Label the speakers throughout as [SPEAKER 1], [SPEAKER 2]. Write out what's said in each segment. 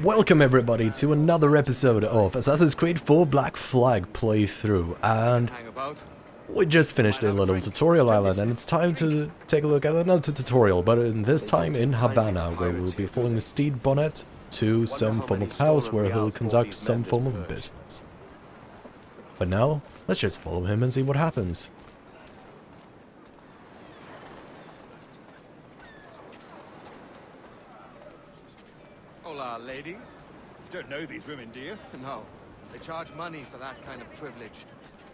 [SPEAKER 1] Welcome everybody to another episode of Assassin's Creed 4 Black Flag playthrough, and we just finished a little tutorial island and it's time to take a look at another tutorial, but in this time in Havana, where we'll be following Stede Bonnet to some form of house where he'll conduct some form of business. But now, let's just follow him and see what happens.
[SPEAKER 2] Hola, ladies.
[SPEAKER 3] You don't know these women, do you?
[SPEAKER 2] No, they charge money for that kind of privilege.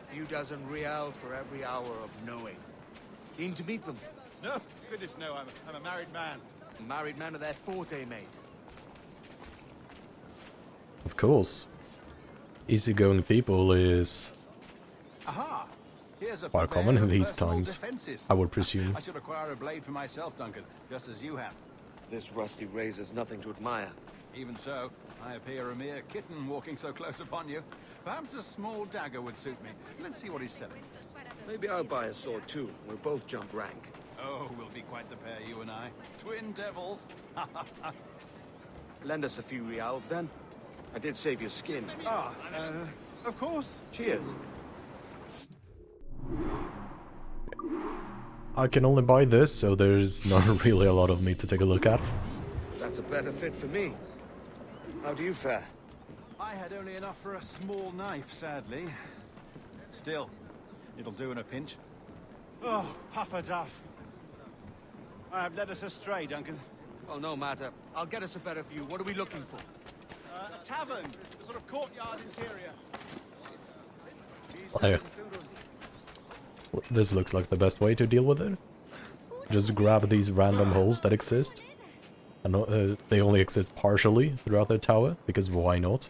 [SPEAKER 2] A few dozen reals for every hour of knowing. Keen to meet them?
[SPEAKER 3] No, goodness no, I'm a married man.
[SPEAKER 2] Married men are their forte, mate.
[SPEAKER 1] Of course. Easygoing people is
[SPEAKER 3] Aha! Here's a
[SPEAKER 1] quite common in these
[SPEAKER 3] personal
[SPEAKER 1] times,
[SPEAKER 3] defenses.
[SPEAKER 1] I would presume.
[SPEAKER 3] I should acquire a blade for myself, Duncan, just as you have.
[SPEAKER 2] This rusty razor's nothing to admire.
[SPEAKER 3] Even so, I appear a mere kitten walking so close upon you. Perhaps a small dagger would suit me. Let's see what he's selling.
[SPEAKER 2] Maybe I'll buy a sword too. We'll both jump rank.
[SPEAKER 3] Oh, we'll be quite the pair, you and I. Twin devils.
[SPEAKER 2] Lend us a few reals then. I did save your skin.
[SPEAKER 3] Of course.
[SPEAKER 2] Cheers.
[SPEAKER 1] I can only buy this, so there's not really a lot of meat to take a look at.
[SPEAKER 2] That's a better fit for me. How do you fare?
[SPEAKER 3] I had only enough for a small knife, sadly. Still, it'll do in a pinch. Oh, puffer duff. I have led us astray, Duncan.
[SPEAKER 2] Well, no matter. I'll get us a better view. What are we looking for?
[SPEAKER 3] A tavern, a sort of courtyard interior.
[SPEAKER 1] This looks like the best way to deal with it. Just grab these random holes that exist. And they only exist partially throughout the tower, because why not?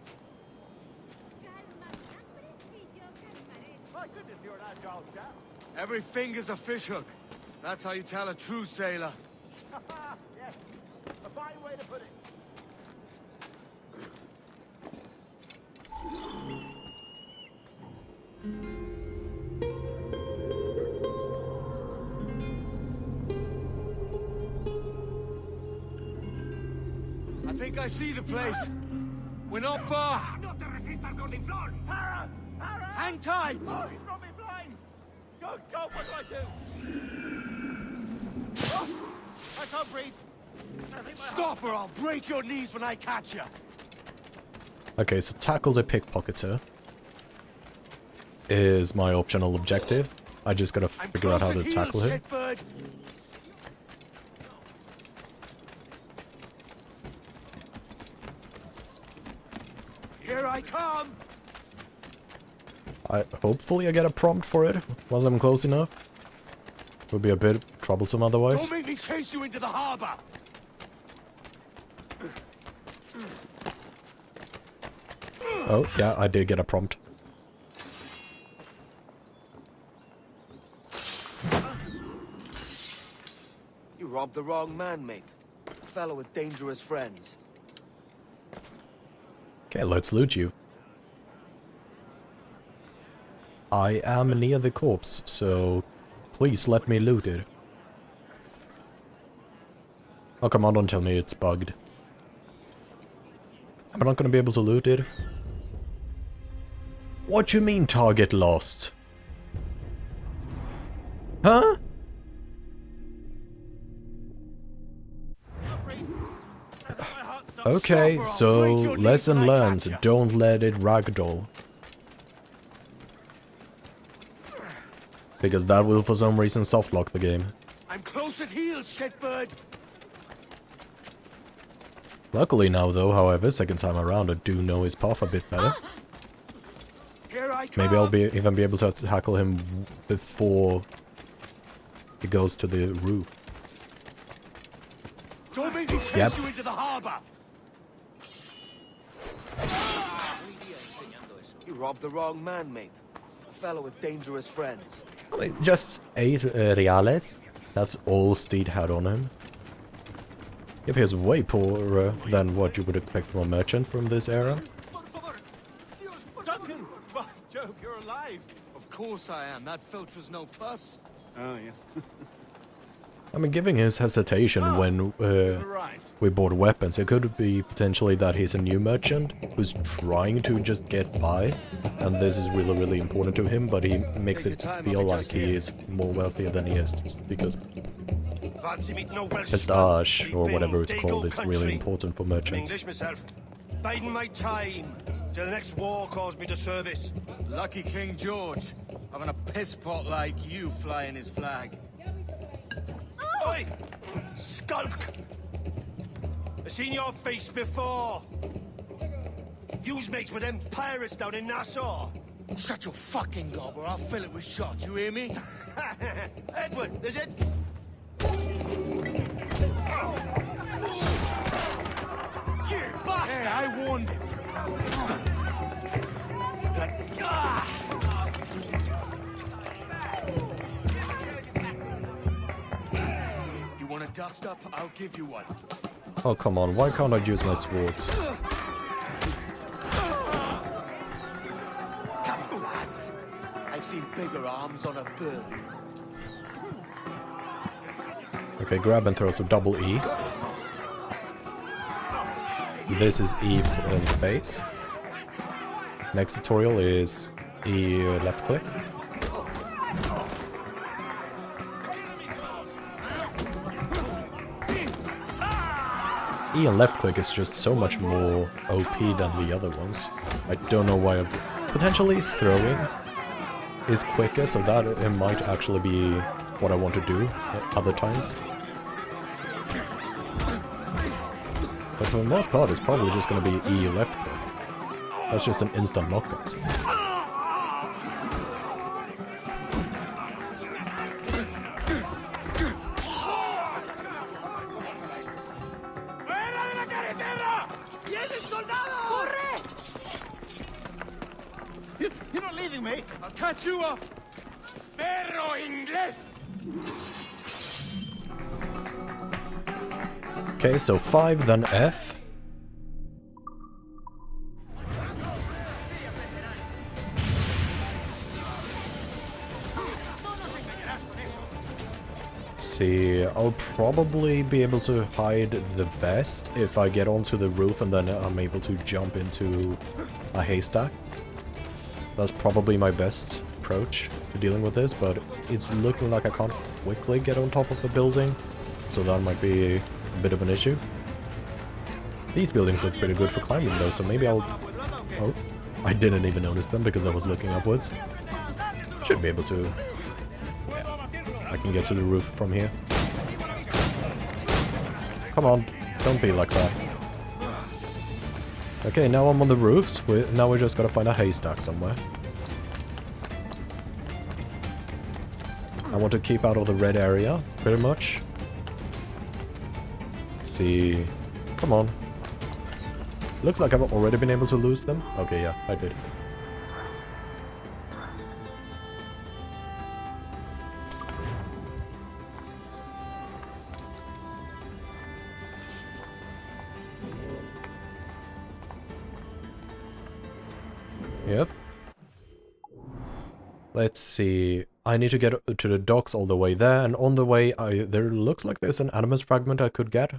[SPEAKER 2] Every finger's a fishhook. That's how you tell a true sailor.
[SPEAKER 3] Yes, a fine way to put it.
[SPEAKER 2] I think I see the place. We're not far. Hang tight.
[SPEAKER 3] Oh, he's got me blind. God, what do I do? Oh, I can't breathe. I think my
[SPEAKER 2] Stop or I'll break your knees when I catch you.
[SPEAKER 1] Okay, so tackle the pickpocketer is my optional objective. I just gotta figure out how to tackle him.
[SPEAKER 2] Shitbird. Here I come.
[SPEAKER 1] Hopefully I get a prompt for it once I'm close enough. Would be a bit troublesome otherwise.
[SPEAKER 2] Don't make me chase you into the harbor.
[SPEAKER 1] Oh, yeah, I did get a prompt.
[SPEAKER 2] You robbed the wrong man, mate. A fellow with dangerous friends.
[SPEAKER 1] Okay, let's loot you. I am near the corpse, so please let me loot it. Oh, come on, don't tell me it's bugged. I'm not gonna be able to loot it. What you mean, target lost? Huh? Okay, so lesson learned, don't let it ragdoll. Because that will for some reason softlock the game.
[SPEAKER 2] I'm close at heel, shitbird.
[SPEAKER 1] Luckily now though, however, second time around I do know his path a bit better.
[SPEAKER 2] Here I come.
[SPEAKER 1] Maybe I'll even be able to tackle him before he goes to the roof.
[SPEAKER 2] Don't make me chase
[SPEAKER 1] Yep.
[SPEAKER 2] you into the harbor. You robbed the wrong man, mate. A fellow with dangerous friends.
[SPEAKER 1] Wait, just 8 reales? That's all Stede had on him. Yep, he's way poorer than what you would expect from a merchant from this era.
[SPEAKER 3] Duncan! By Jove, you're alive.
[SPEAKER 2] Of course I am. That filch was no fuss.
[SPEAKER 3] Oh, yes.
[SPEAKER 1] I mean, given his hesitation when
[SPEAKER 3] Arrived.
[SPEAKER 1] we bought weapons, it could be potentially that he's a new merchant who's trying to just get by, and this is really, really important to him, but he makes it feel like he is more wealthier than he is, because
[SPEAKER 4] Fancy meeting no Welsh
[SPEAKER 1] prestige,
[SPEAKER 4] scum.
[SPEAKER 1] or
[SPEAKER 4] We've
[SPEAKER 1] whatever
[SPEAKER 4] been
[SPEAKER 1] it's
[SPEAKER 4] big
[SPEAKER 1] called,
[SPEAKER 4] old
[SPEAKER 1] is really
[SPEAKER 4] country.
[SPEAKER 1] important for
[SPEAKER 4] I'm
[SPEAKER 1] merchants.
[SPEAKER 4] English myself. Biding my time till the next war calls me to service.
[SPEAKER 2] Lucky King George, having a piss pot like you flying his flag.
[SPEAKER 4] Oi! Skulk! I've seen your face before. You's mates with them pirates down in Nassau.
[SPEAKER 2] Shut your fucking gob or I'll fill it with shot, you hear me?
[SPEAKER 4] Edward, is it?
[SPEAKER 2] You bastard! Hey, I warned him. You want a dust up? I'll give you one.
[SPEAKER 1] Oh, come on, why can't I use my swords?
[SPEAKER 2] Come on, lads. I've seen bigger arms on a bird.
[SPEAKER 1] Okay, grab and throw, so double E. This is E in space. Next tutorial is E left click. E and left click is just so much more OP than the other ones. I don't know why. Potentially throwing is quicker, so that it might actually be what I want to do at other times. But for the most part, it's probably just going to be E left click. That's just an instant knockout.
[SPEAKER 4] You're not leaving me.
[SPEAKER 2] I'll catch you up.
[SPEAKER 4] Perro inglés.
[SPEAKER 1] Okay, so 5, then F. See, I'll probably be able to hide the best if I get onto the roof and then I'm able to jump into a haystack. That's probably my best approach to dealing with this, but it's looking like I can't quickly get on top of the building, so that might be a bit of an issue. These buildings look pretty good for climbing though, so maybe I'll... Oh, I didn't even notice them because I was looking upwards. Should be able to... Yeah, I can get to the roof from here. Come on, don't be like that. Okay, now I'm on the roofs. Now we just gotta find a haystack somewhere. I want to keep out of the red area, pretty much. See... Come on. Looks like I've already been able to lose them. Okay, yeah, I did. Yep. Let's see. I need to get to the docks all the way there, and on the way, there looks like there's an animus fragment I could get.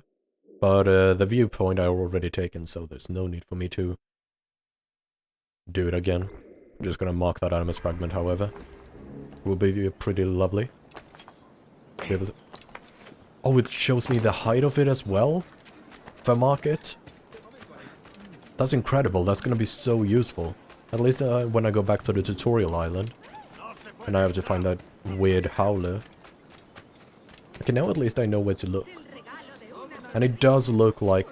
[SPEAKER 1] But the viewpoint I already taken, so there's no need for me to do it again. I'm just gonna mark that animus fragment, however. It will be pretty lovely. Be able to... Oh, it shows me the height of it as well? If I mark it? That's incredible, that's gonna be so useful. At least when I go back to the tutorial island. And I have to find that weird howler. Okay, now at least I know where to look. And it does look like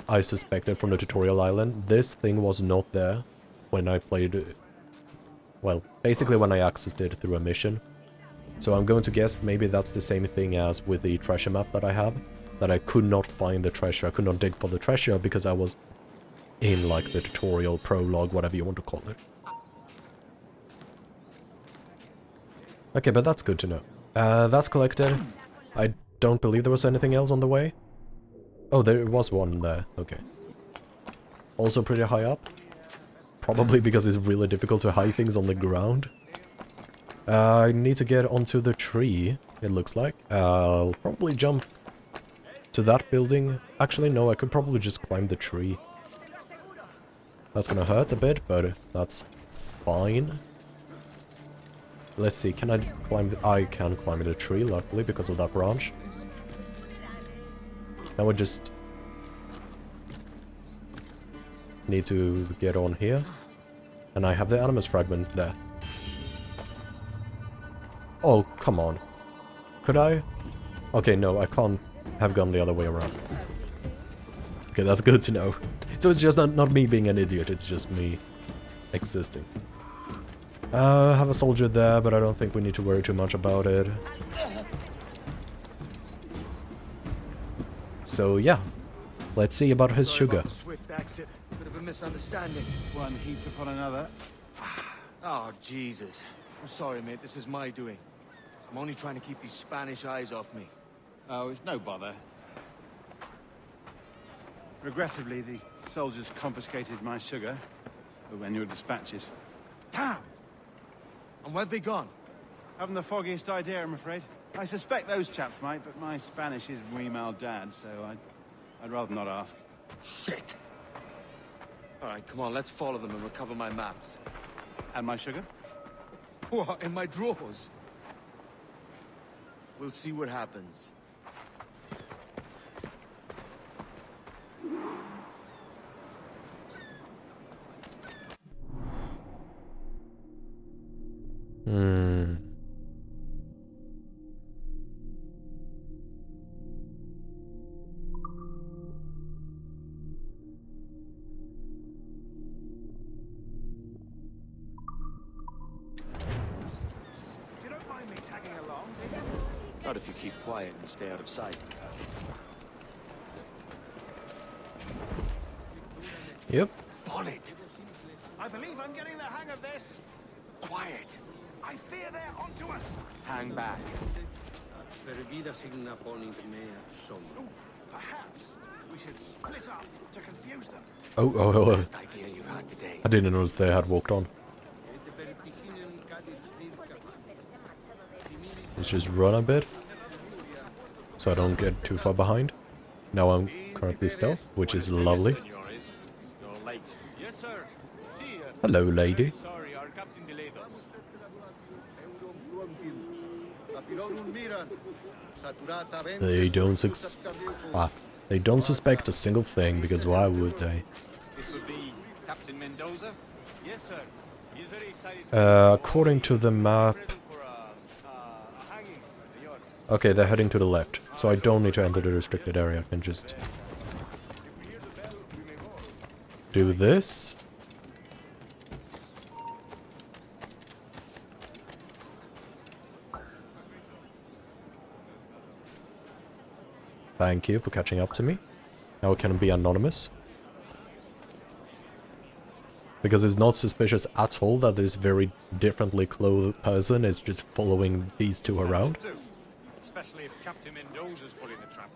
[SPEAKER 1] I suspected from the tutorial island. This thing was not there when I played... Well, basically when I accessed it through a mission. So I'm going to guess maybe that's the same thing as with the treasure map that I have. That I could not find the treasure, I could not dig for the treasure because I was in like the tutorial, prologue, whatever you want to call it. Okay, but that's good to know. That's collected. I don't believe there was anything else on the way. Oh, there was one there. Okay. Also pretty high up. Probably because it's really difficult to hide things on the ground. I need to get onto the tree. it looks like. I'll probably jump to that building. Actually, no, I could probably just climb the tree. That's gonna hurt a bit, but that's fine. Let's see, can I climb the... I can climb the tree, luckily, because of that branch. Now I just need to get on here. And I have the animus fragment there. Oh, come on. Could I? Okay, no, I can't have gone the other way around. Okay, that's good to know. So it's just not me being an idiot, it's just me existing. I have a soldier there, but I don't think we need to worry too much about it. So yeah, let's see about his sugar.
[SPEAKER 2] Swift exit. Bit of a misunderstanding.
[SPEAKER 3] One heaped upon another.
[SPEAKER 2] Oh, Jesus. I'm sorry, mate. This is my doing. I'm only trying to keep these Spanish eyes off me.
[SPEAKER 3] Oh, it's no bother. Regrettably, the soldiers confiscated my sugar when your dispatches.
[SPEAKER 2] Damn! And where've they gone?
[SPEAKER 3] Haven't the foggiest idea, I'm afraid. I suspect those chaps might, but my Spanish is muy mal dad, so I'd rather not ask.
[SPEAKER 2] Shit! Alright, come on, let's follow them and recover my maps.
[SPEAKER 3] And my sugar?
[SPEAKER 2] What, in my drawers? We'll see what happens.
[SPEAKER 3] You don't mind me tagging along?
[SPEAKER 2] Not if you keep quiet and stay out of sight.
[SPEAKER 1] Yep.
[SPEAKER 2] Bonnet!
[SPEAKER 3] I believe I'm getting the hang of this.
[SPEAKER 2] Quiet!
[SPEAKER 3] I fear they're onto us.
[SPEAKER 2] Hang back.
[SPEAKER 3] Perhaps we should split up to confuse them.
[SPEAKER 1] Oh,
[SPEAKER 2] Best idea you've had today.
[SPEAKER 1] I didn't notice they had walked on. Let's just run a bit, so I don't get too far behind. Now I'm currently stealth, which is lovely.
[SPEAKER 2] Yes, sir. See,
[SPEAKER 1] Hello, lady.
[SPEAKER 2] sorry, our captain delayed us.
[SPEAKER 1] They don't suspect a single thing, because why would they?
[SPEAKER 3] This would be Captain Mendoza.
[SPEAKER 2] Yes, sir. He's very excited
[SPEAKER 1] According to the map...
[SPEAKER 2] for a hanging.
[SPEAKER 1] Okay, they're heading to the left, so I don't need to enter the restricted area. I can just do this. Thank you for catching up to me. Now it can be anonymous. Because it's not suspicious at all that this very differently clothed person is just following these two around.
[SPEAKER 3] Especially if Captain Mendoza's pulling the trap.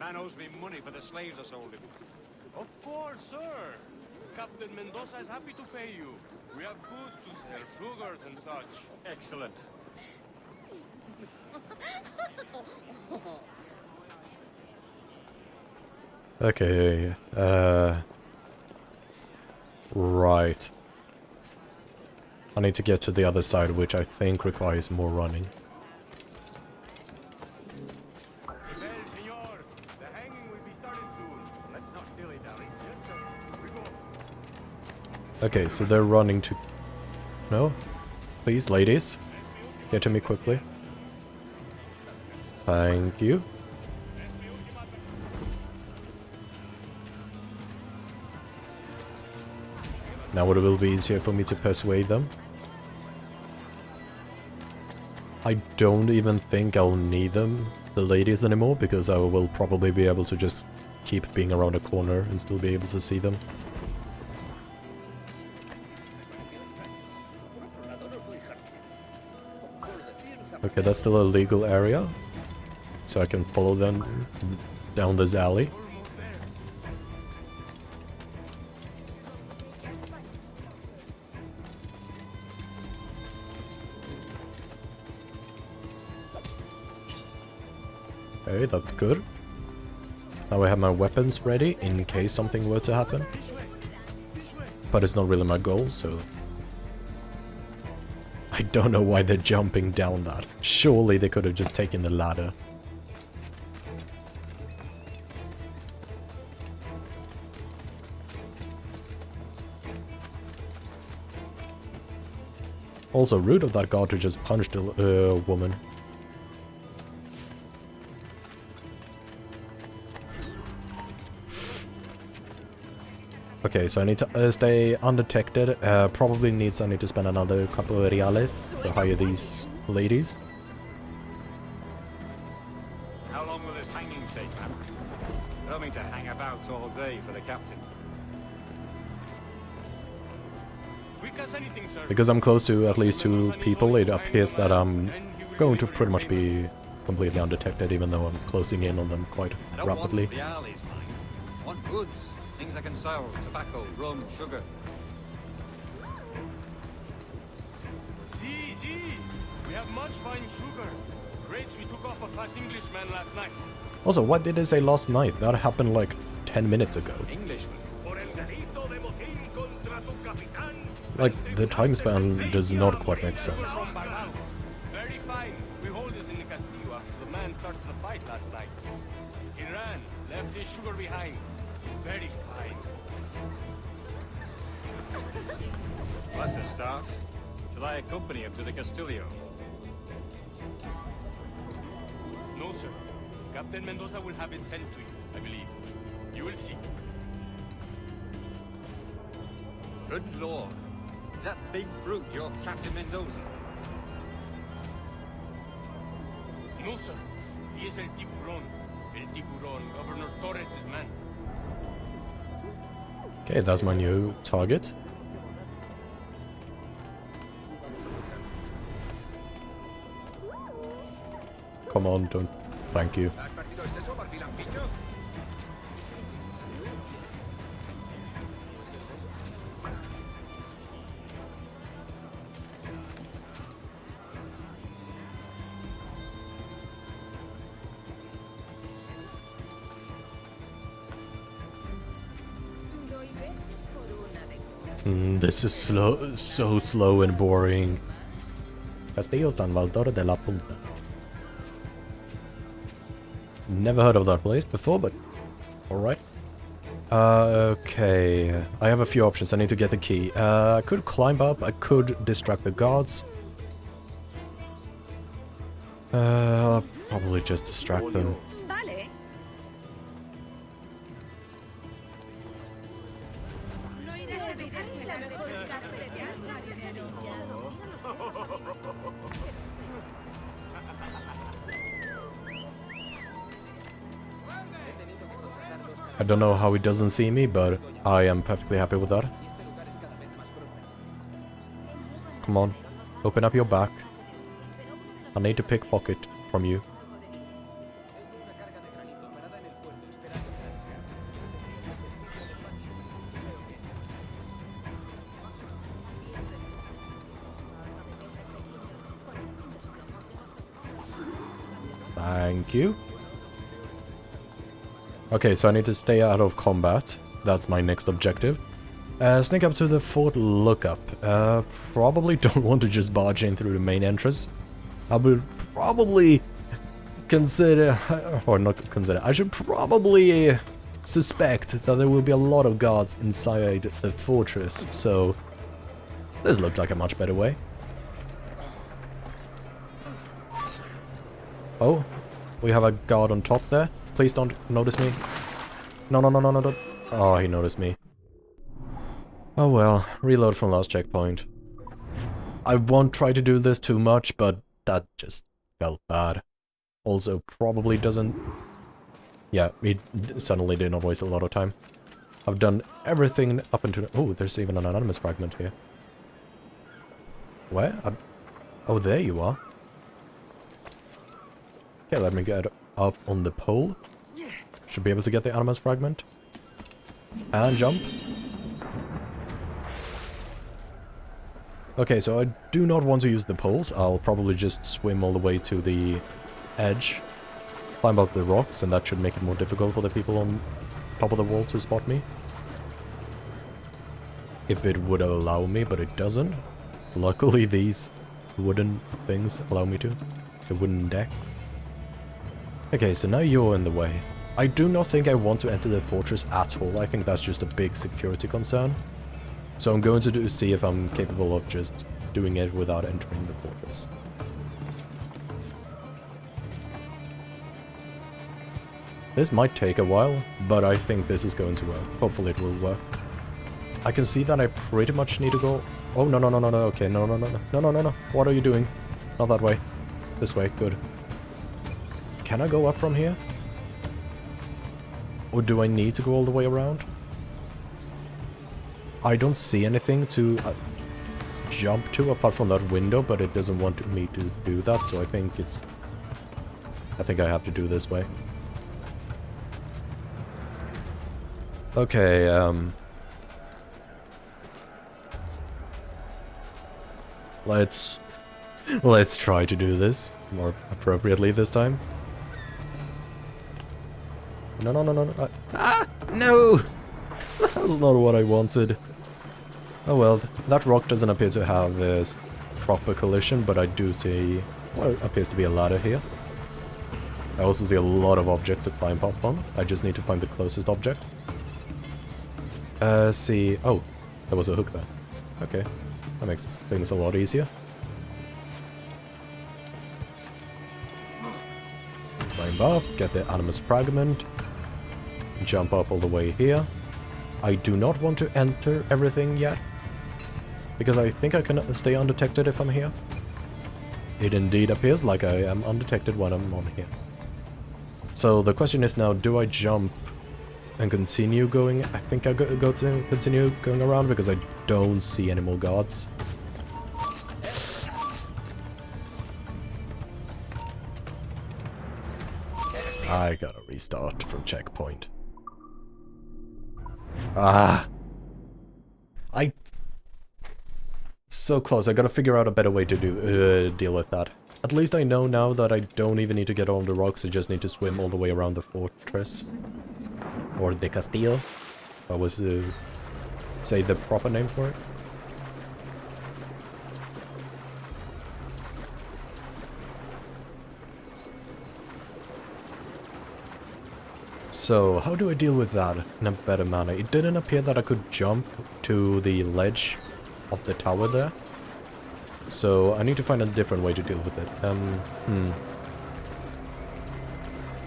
[SPEAKER 3] Man owes me money for the slaves I sold him.
[SPEAKER 2] Of course, sir. Captain Mendoza is happy to pay you. We have goods to sell, sugars and such.
[SPEAKER 3] Excellent.
[SPEAKER 1] Okay, right. I need to get to the other side, which I think requires more running.
[SPEAKER 2] Well, senor, the hanging will be starting soon. Let's not dilly-dally. Yes, sir. We go.
[SPEAKER 1] Okay, so they're running to... No? Please, ladies. Get to me quickly. Thank you. Now it will be easier for me to persuade them. I don't even think I'll need them, the ladies, anymore, because I will probably be able to just keep being around a corner and still be able to see them. Okay, that's still a legal area, so I can follow them down this alley. Okay, that's good. Now I have my weapons ready in case something were to happen. But it's not really my goal, so... I don't know why they're jumping down that. Surely they could have just taken the ladder. Also, rude of that guard to just punch the woman. Okay, so I need to stay undetected. Probably I need to spend another couple of reales to hire these ladies.
[SPEAKER 2] How long will this hanging take, man? I don't mean to hang about all day for the captain. Quick as anything, sir.
[SPEAKER 1] Because I'm close to at least 2 people, it appears that I'm going to pretty much be completely undetected, even though I'm closing in on them quite rapidly.
[SPEAKER 2] The alleys, mind. I want goods. Things I can sell. Tobacco, rum, sugar.
[SPEAKER 4] See, we have much fine sugar. Crates we took off a fat Englishman last night.
[SPEAKER 1] Also, what did they say last night? That happened like 10 minutes ago.
[SPEAKER 2] Englishman.
[SPEAKER 1] Like, the time span does not quite make sense.
[SPEAKER 4] Very fine. We hold it in the Castillo after the man started the fight last night. He ran, left his sugar behind. Very fine.
[SPEAKER 2] Well, that's a start. Shall I accompany him to the Castillo?
[SPEAKER 4] No, sir. Captain Mendoza will have it sent to you, I believe. You will see.
[SPEAKER 2] Good lord. Is that big brute your Captain Mendoza?
[SPEAKER 4] No, sir. He is El Tiburon. El Tiburon, Governor Torres' man.
[SPEAKER 1] Okay, that's my new target. Come on, don't... Thank you. This is slow, so slow and boring. Castillo San Salvador de la Punta. Never heard of that place before, but alright. Okay. I have a few options. I need to get the key. I could climb up. I could distract the guards. I'll probably just distract them. I don't know how he doesn't see me, but I am perfectly happy with that. Come on, open up your back. I need to pickpocket from you. Thank you. Okay, so I need to stay out of combat. That's my next objective. Sneak up to the fort lookup. Probably don't want to just barge in through the main entrance. I would probably consider, or not consider, I should probably suspect that there will be a lot of guards inside the fortress, so this looks like a much better way. Oh, we have a guard on top there. Please don't notice me. No, no, no, no, no, no. Oh, he noticed me. Oh well, reload from last checkpoint. I won't try to do this too much, but that just felt bad. Also, probably doesn't... Yeah, it suddenly did not waste a lot of time. I've done everything up until... Oh, there's even an anonymous fragment here. Where? Oh, there you are. Okay, let me get up on the pole. Should be able to get the anonymous fragment. And jump. Okay, so I do not want to use the poles. I'll probably just swim all the way to the edge. climb up the rocks, and that should make it more difficult for the people on top of the wall to spot me. If it would allow me, but it doesn't. Luckily, these wooden things allow me to. The wooden deck. Okay, so now you're in the way. I do not think I want to enter the fortress at all. I think that's just a big security concern. So I'm going to see if I'm capable of just doing it without entering the fortress. This might take a while, but I think this is going to work. Hopefully it will work. I can see that I pretty much need to go... Oh, no, no, no, no, no, okay, no, no, no, no, no, no, no, no. What are you doing? Not that way. This way, good. Can I go up from here? Or do I need to go all the way around? I don't see anything to jump to apart from that window, but it doesn't want me to do that, so I think it's... I think I have to do this way. Okay, let's try to do this more appropriately this time. No, no, no, no, no. No! That's not what I wanted. Oh well, that rock doesn't appear to have a proper collision, but I do see what appears to be a ladder here. I also see a lot of objects to climb up on. I just need to find the closest object. See... Oh, there was a hook there. Okay, that makes things a lot easier. Let's climb up, get the animus fragment, jump up all the way here. I do not want to enter everything yet, because I think I can stay undetected if I'm here. It indeed appears like I am undetected when I'm on here. So the question is now, do I jump and continue going? I think I go to continue going around because I don't see any more guards. I gotta restart from checkpoint. So close. I gotta figure out a better way to deal with that. At least I know now that I don't even need to get on the rocks, I just need to swim all the way around the fortress. Or the Castillo. That was, say, the proper name for it. So, how do I deal with that in a better manner? It didn't appear that I could jump to the ledge of the tower there. So, I need to find a different way to deal with it.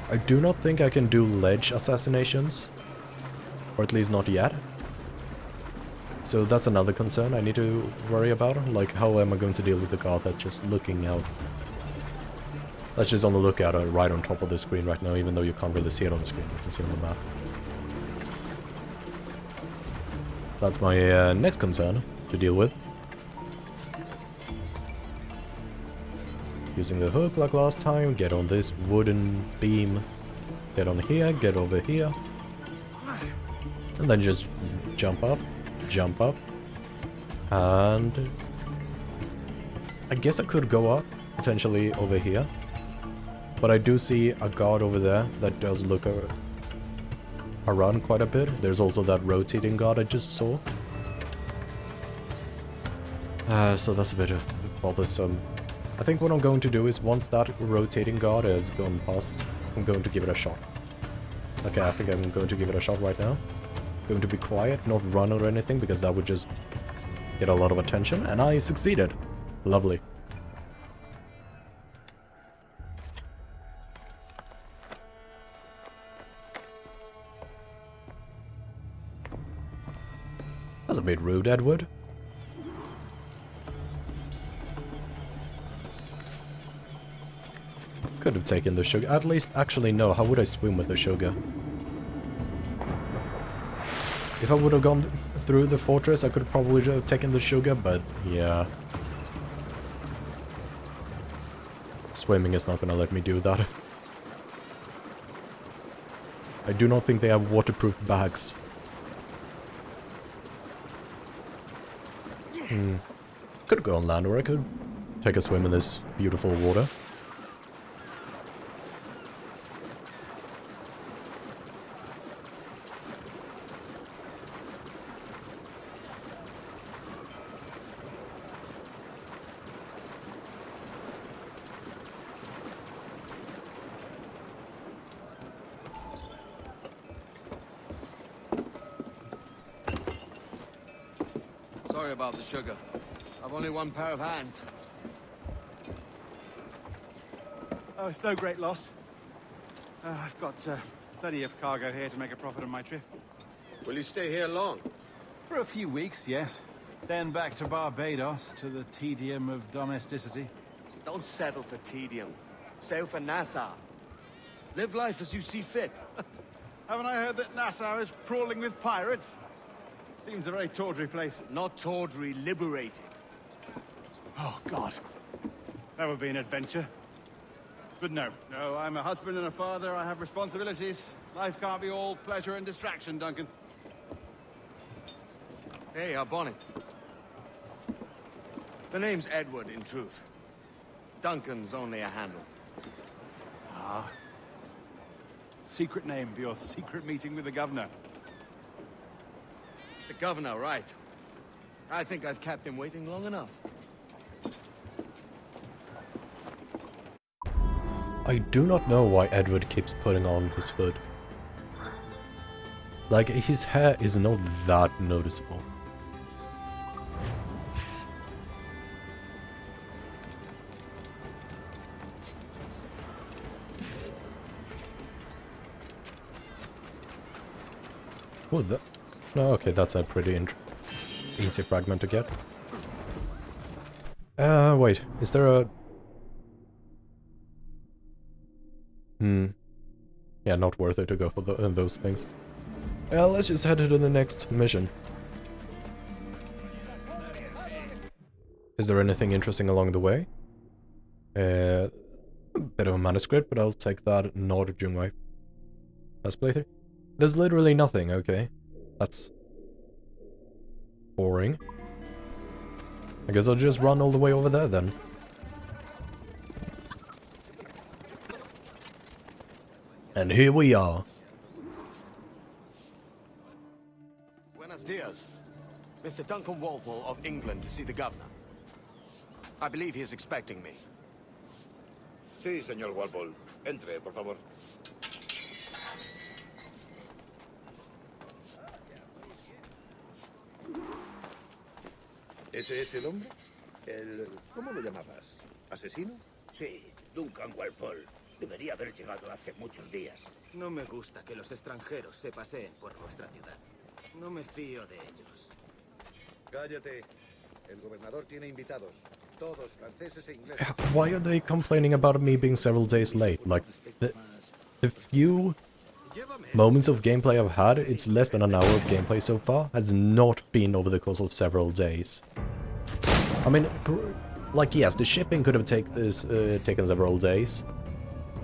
[SPEAKER 1] I do not think I can do ledge assassinations. Or at least not yet. So that's another concern I need to worry about. Like, how am I going to deal with the guard that's just looking out? That's just on the lookout right on top of the screen right now, even though you can't really see it on the screen. You can see it on the map. That's my next concern to deal with. Using the hook like last time, get on this wooden beam. Get on here, get over here. And then just jump up, and I guess I could go up, potentially over here. But I do see a guard over there that does look around quite a bit. There's also that rotating guard I just saw. So that's a bit bothersome. I think what I'm going to do is once that rotating guard has gone past, I'm going to give it a shot. Okay, I think I'm going to give it a shot right now. Going to be quiet, not run or anything, because that would just get a lot of attention, and I succeeded. Lovely. That's a bit rude, Edward. Could have taken the sugar. At least, actually, no. How would I swim with the sugar? If I would have gone through the fortress, I could have probably have taken the sugar, but yeah. Swimming is not gonna let me do that. I do not think they have waterproof bags. Could go on land, or I could take a swim in this beautiful water.
[SPEAKER 4] Sorry about the sugar. I've only one pair of hands.
[SPEAKER 3] Oh, it's no great loss. I've got plenty of cargo here to make a profit on my trip.
[SPEAKER 4] Will you stay here long?
[SPEAKER 3] For a few weeks, yes. Then back to Barbados, to the tedium of domesticity.
[SPEAKER 4] Don't settle for tedium. Sail for Nassau. Live life as you see fit.
[SPEAKER 3] Haven't I heard that Nassau is crawling with pirates? Seems a very tawdry place.
[SPEAKER 4] Not tawdry, liberated.
[SPEAKER 3] Oh, God. That would be an adventure. But no, I'm a husband and a father. I have responsibilities. Life can't be all pleasure and distraction, Duncan.
[SPEAKER 4] Hey, our bonnet. The name's Edward, in truth. Duncan's only a handle.
[SPEAKER 3] Ah. Secret name for your secret meeting with the governor.
[SPEAKER 4] The governor, right. I think I've kept him waiting long enough.
[SPEAKER 1] I do not know why Edward keeps putting on his hood. Like, his hair is not that noticeable. Oh, that... No, okay, that's a pretty easy fragment to get. Wait, is there a... Yeah, not worth it to go for those things. Let's just head to the next mission. Is there anything interesting along the way? A bit of a manuscript, but I'll take that not during my last playthrough. There's literally nothing, okay. That's boring. I guess I'll just run all the way over there then. And here we are.
[SPEAKER 4] Buenos dias. Mr. Duncan Walpole of England to see the governor. I believe he is expecting me.
[SPEAKER 5] Sí, señor Walpole. Entre, por favor. ¿Ese es el hombre? ¿Cómo lo llamabas? ¿Asesino?
[SPEAKER 6] Sí, Duncan Walpole. Debería haber llegado hace muchos días.
[SPEAKER 7] No me gusta que los extranjeros se paseen por nuestra ciudad. No me fío de ellos.
[SPEAKER 5] Cállate. El gobernador tiene invitados. Todos franceses e ingleses.
[SPEAKER 1] Why are they complaining about me being several days late? Like, the few moments of gameplay I've had, it's less than an hour of gameplay so far, has not been over the course of several days. I mean, like, yes, the shipping could have taken several days.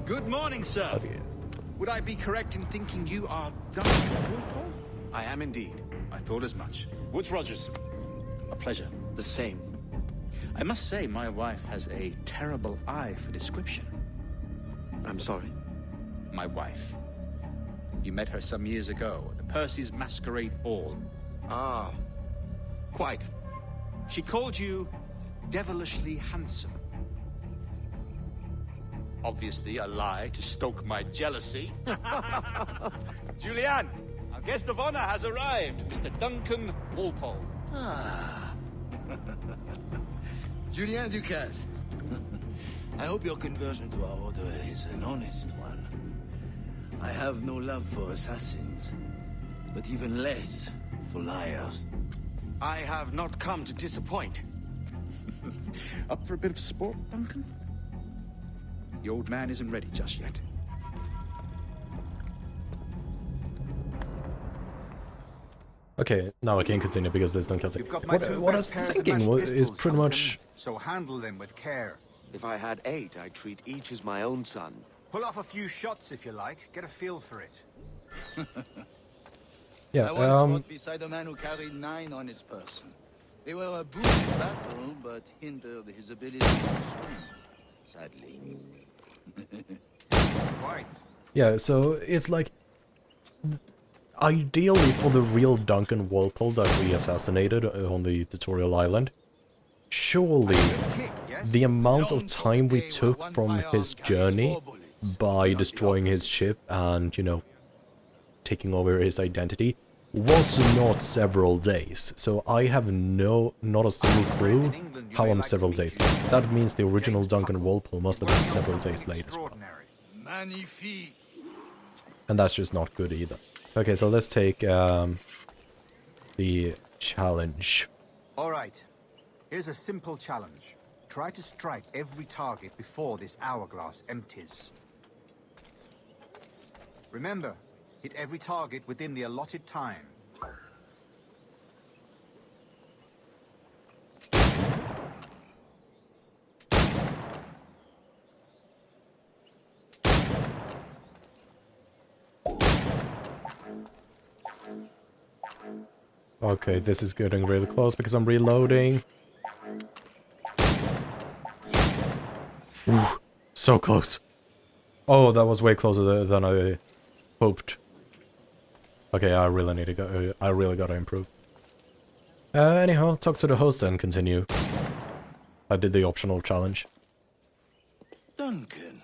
[SPEAKER 8] Good morning, sir. Would I be correct in thinking you are Duncan Walpole?
[SPEAKER 4] I am indeed.
[SPEAKER 8] I thought as much. Woods Rogers. A pleasure.
[SPEAKER 4] The same.
[SPEAKER 8] I must say, my wife has a terrible eye for description.
[SPEAKER 4] I'm sorry.
[SPEAKER 8] My wife. You met her some years ago at the Percy's Masquerade Ball.
[SPEAKER 4] Ah, quite.
[SPEAKER 8] She called you devilishly handsome. Obviously a lie to stoke my jealousy. Julianne, our guest of honor has arrived, Mr. Duncan Walpole.
[SPEAKER 6] Ah. Julien Ducasse. I hope your conversion to our order is an honest one. I have no love for assassins, but even less for liars.
[SPEAKER 4] I have not come to disappoint.
[SPEAKER 8] Up for a bit of sport, Duncan? The old man isn't ready just yet.
[SPEAKER 1] Okay, now I can continue because there's don't kill it. What I was thinking is pretty much...
[SPEAKER 3] So handle them with care.
[SPEAKER 4] If I had 8, I'd treat each as my own son.
[SPEAKER 3] Pull off a few shots if you like. Get a feel for it.
[SPEAKER 1] Yeah,
[SPEAKER 6] I once fought beside a man who carried 9 on his person. They were a boon in battle, but hindered his ability to swim, sadly.
[SPEAKER 3] Right.
[SPEAKER 1] yeah, so it's like... Ideally for the real Duncan Walpole that we assassinated on the tutorial island, surely the amount of time we took from his journey by destroying his ship and, you know, taking over his identity was not several days, so I have not a single clue how I'm several days late. That means the original Duncan Walpole must have been several days late as well.
[SPEAKER 6] Magnifique.
[SPEAKER 1] And that's just not good either. Okay, so let's take the challenge.
[SPEAKER 3] All right. Here's a simple challenge. Try to strike every target before this hourglass empties. Remember, hit every target within the allotted time.
[SPEAKER 1] Okay, this is getting really close because I'm reloading. Ooh, so close. Oh, that was way closer than I hoped. Okay, I really need to go. I really gotta improve. Anyhow, talk to the host and continue. I did the optional challenge.
[SPEAKER 6] Duncan,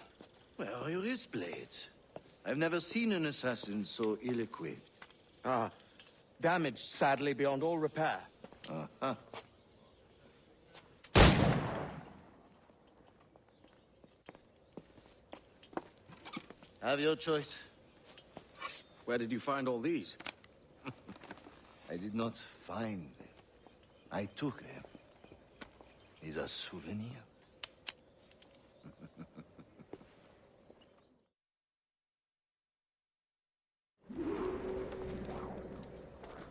[SPEAKER 6] where are your wrist blades? I've never seen an assassin so ill-equipped.
[SPEAKER 7] Ah, damaged sadly beyond all repair.
[SPEAKER 6] Uh-huh. Have your choice.
[SPEAKER 7] Where did you find all these?
[SPEAKER 6] I did not find them. I took them. Is a souvenir.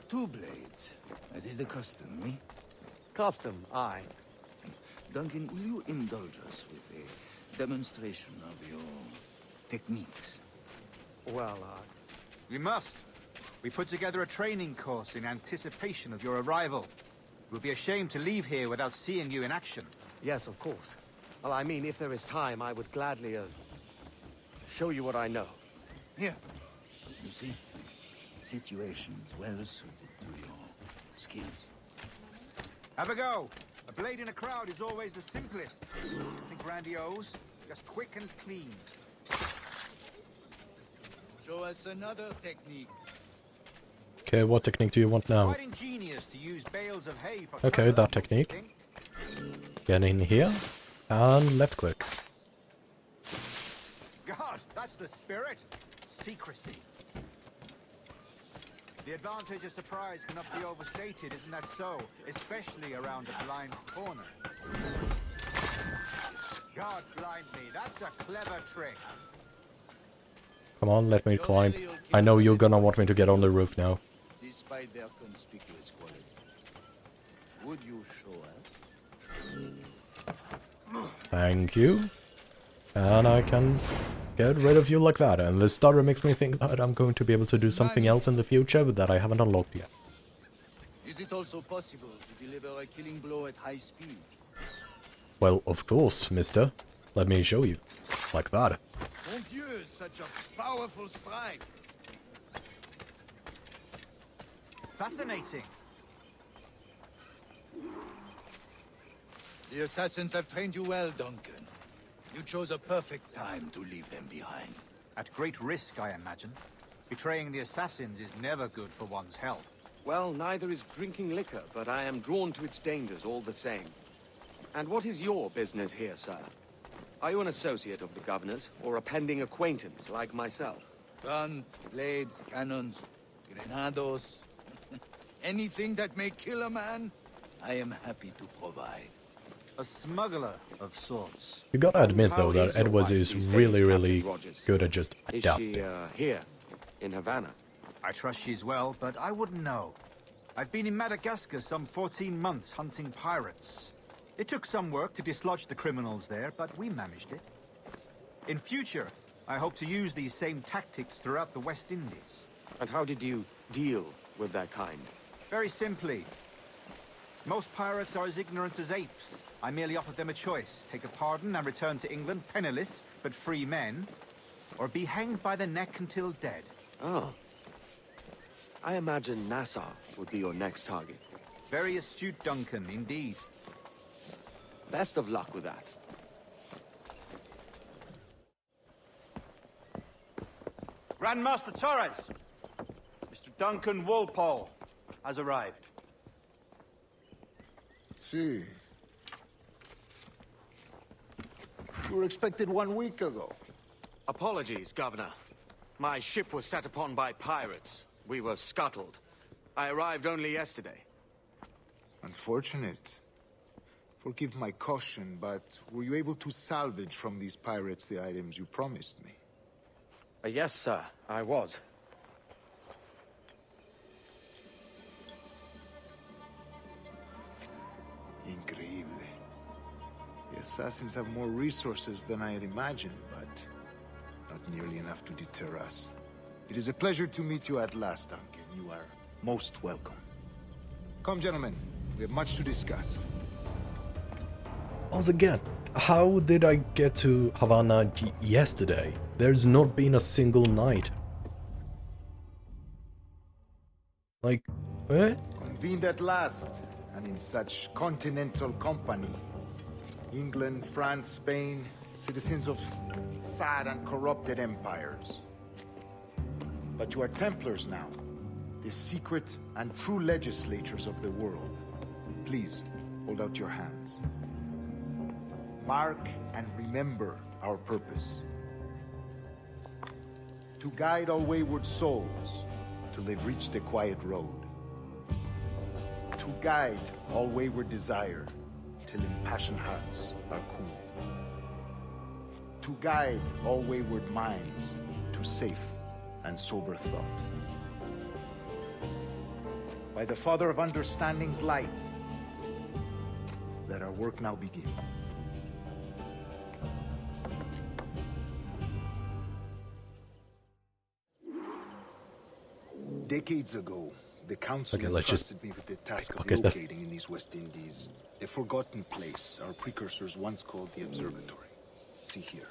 [SPEAKER 6] Two blades, as is the custom, eh?
[SPEAKER 7] Custom, aye.
[SPEAKER 6] Duncan, will you indulge us with a demonstration of your techniques?
[SPEAKER 7] Well,
[SPEAKER 3] We must. We put together a training course in anticipation of your arrival. It would be a shame to leave here without seeing you in action.
[SPEAKER 7] yes, of course. Well, I mean, if there is time, I would gladly, show you what I know.
[SPEAKER 6] Here. You see? Situations well suited to your skills.
[SPEAKER 3] Have a go. A blade in a crowd is always the simplest. Nothing grandiose, just quick and clean.
[SPEAKER 6] Show us another technique.
[SPEAKER 1] Okay, what technique do you want now?
[SPEAKER 3] Quite ingenious to use bales of hay for
[SPEAKER 1] Okay,
[SPEAKER 3] cover,
[SPEAKER 1] that
[SPEAKER 3] don't you
[SPEAKER 1] technique.
[SPEAKER 3] think?
[SPEAKER 1] Get in here and left click.
[SPEAKER 3] God, that's the spirit. Secrecy. The advantage of surprise cannot be overstated, isn't that so? Especially around a blind corner. God blind me, that's a clever trick.
[SPEAKER 1] Come on, let me climb. I know you're gonna want me to get on the roof now.
[SPEAKER 6] Despite their conspicuous quality. Would you show us?
[SPEAKER 1] Thank you. And I can get rid of you like that. And this starter makes me think that I'm going to be able to do something else in the future that I haven't unlocked yet.
[SPEAKER 6] Is it also possible to deliver a killing blow at high speed?
[SPEAKER 1] Well, of course, mister. Let me show you. Like that.
[SPEAKER 6] Mon Dieu, such a powerful strike!
[SPEAKER 3] Fascinating.
[SPEAKER 6] The assassins have trained you well, Duncan. You chose a perfect time to leave them behind.
[SPEAKER 3] At great risk, I imagine. Betraying the assassins is never good for one's health.
[SPEAKER 7] Well, neither is drinking liquor, but I am drawn to its dangers all the same. And what is your business here, sir? Are you an associate of the governor's, or a pending acquaintance like myself?
[SPEAKER 6] Guns, blades, cannons, grenados, anything that may kill a man, I am happy to provide.
[SPEAKER 3] A smuggler of sorts.
[SPEAKER 1] You gotta admit
[SPEAKER 7] How
[SPEAKER 1] though that
[SPEAKER 7] is your
[SPEAKER 1] Edwards
[SPEAKER 7] wife
[SPEAKER 1] is
[SPEAKER 7] these days,
[SPEAKER 1] really,
[SPEAKER 7] Captain
[SPEAKER 1] really
[SPEAKER 7] Rogers?
[SPEAKER 1] good at just
[SPEAKER 7] Is
[SPEAKER 1] adapting.
[SPEAKER 7] she, here, in Havana?
[SPEAKER 3] I trust she's well, but I wouldn't know. I've been in Madagascar some 14 months hunting pirates. It took some work to dislodge the criminals there, but we managed it. In future, I hope to use these same tactics throughout the West Indies.
[SPEAKER 7] And how did you deal with that kind?
[SPEAKER 3] Very simply. Most pirates are as ignorant as apes. I merely offered them a choice. Take a pardon and return to England penniless, but free men. Or be hanged by the neck until dead.
[SPEAKER 7] Oh. I imagine Nassau would be your next target.
[SPEAKER 3] Very astute, Duncan, indeed.
[SPEAKER 7] Best of luck with that.
[SPEAKER 3] Grandmaster Torres! Mr. Duncan Walpole has arrived.
[SPEAKER 5] See. You were expected 1 week ago.
[SPEAKER 7] Apologies, Governor. My ship was set upon by pirates. We were scuttled. I arrived only yesterday.
[SPEAKER 5] Unfortunate. Forgive my caution, but were you able to salvage from these pirates the items you promised me?
[SPEAKER 7] Yes, sir, I was.
[SPEAKER 5] Increíble. The assassins have more resources than I had imagined, but not nearly enough to deter us. It is a pleasure to meet you at last, Duncan. You are most welcome. Come, gentlemen. We have much to discuss.
[SPEAKER 1] Once again, how did I get to Havana yesterday? There's not been a single night. Like, eh?
[SPEAKER 5] Convened at last, and in such continental company. England, France, Spain, citizens of sad and corrupted empires. But you are Templars now, the secret and true legislators of the world. Please, hold out your hands. Mark and remember our purpose. To guide all wayward souls till they've reached a quiet road. To guide all wayward desire till impassioned hearts are cooled. To guide all wayward minds to safe and sober thought. By the Father of Understanding's light, let our work now begin. Decades ago, the Council entrusted me with the task of locating in these West Indies a forgotten place our precursors once called the Observatory. See here.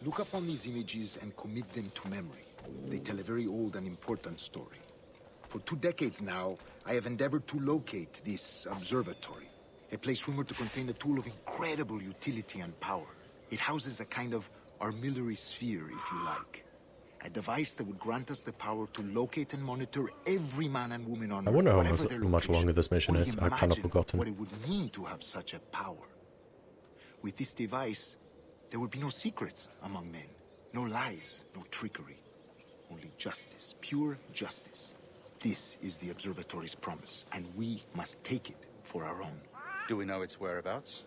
[SPEAKER 5] Look upon these images and commit them to memory. They tell a very old and important story. For 2 decades now, I have endeavored to locate this observatory, a place rumored to contain a tool of incredible utility and power. It houses a kind of armillary sphere, if you like. A device that would grant us the power to locate and monitor every man and woman on Earth.
[SPEAKER 1] I wonder how much longer this mission is. I've kind of forgotten.
[SPEAKER 5] What it would mean to have such a power. With this device, there would be no secrets among men. No lies, no trickery. Only justice, pure justice. This is the observatory's promise, and we must take it for our own.
[SPEAKER 3] Do we know its whereabouts?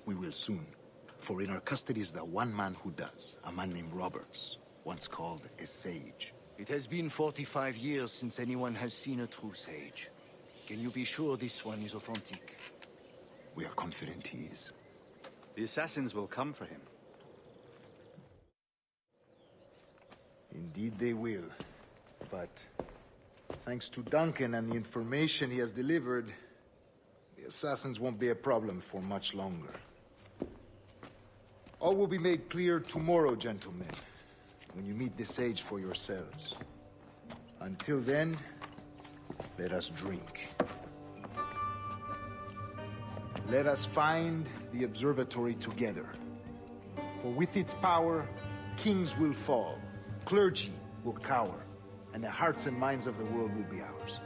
[SPEAKER 5] We will soon. For in our custody is the one man who does, a man named Roberts, once called a sage.
[SPEAKER 6] It has been 45 years since anyone has seen a true sage. Can you be sure this one is authentic?
[SPEAKER 5] We are confident he is.
[SPEAKER 3] The assassins will come for him.
[SPEAKER 5] Indeed they will. But thanks to Duncan and the information he has delivered, the assassins won't be a problem for much longer. All will be made clear tomorrow, gentlemen, when you meet the sage for yourselves. Until then, let us drink. Let us find the observatory together. For with its power, kings will fall, clergy will cower, and the hearts and minds of the world will be ours.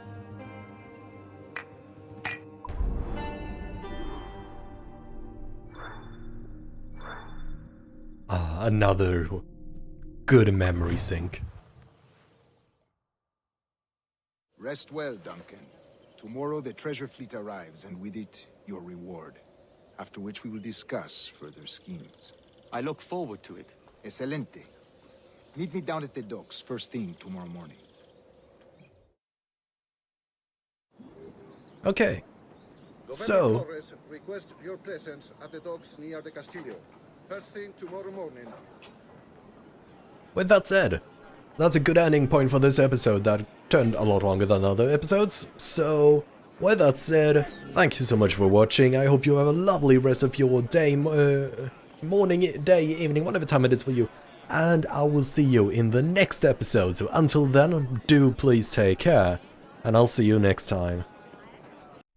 [SPEAKER 1] Another good memory sync.
[SPEAKER 5] Rest well, Duncan. Tomorrow the treasure fleet arrives, and with it, your reward. After which we will discuss further schemes.
[SPEAKER 7] I look forward to it.
[SPEAKER 5] Excelente. Meet me down at the docks first thing tomorrow morning.
[SPEAKER 1] Okay. So,
[SPEAKER 5] Torres request your presence at the docks near the Castillo. First thing tomorrow morning.
[SPEAKER 1] with that said, that's a good ending point for this episode that turned a lot longer than other episodes. So, with that said, thank you so much for watching. I hope you have a lovely rest of your day, morning, day, evening, whatever time it is for you. And I will see you in the next episode. So until then, do please take care. And I'll see you next time.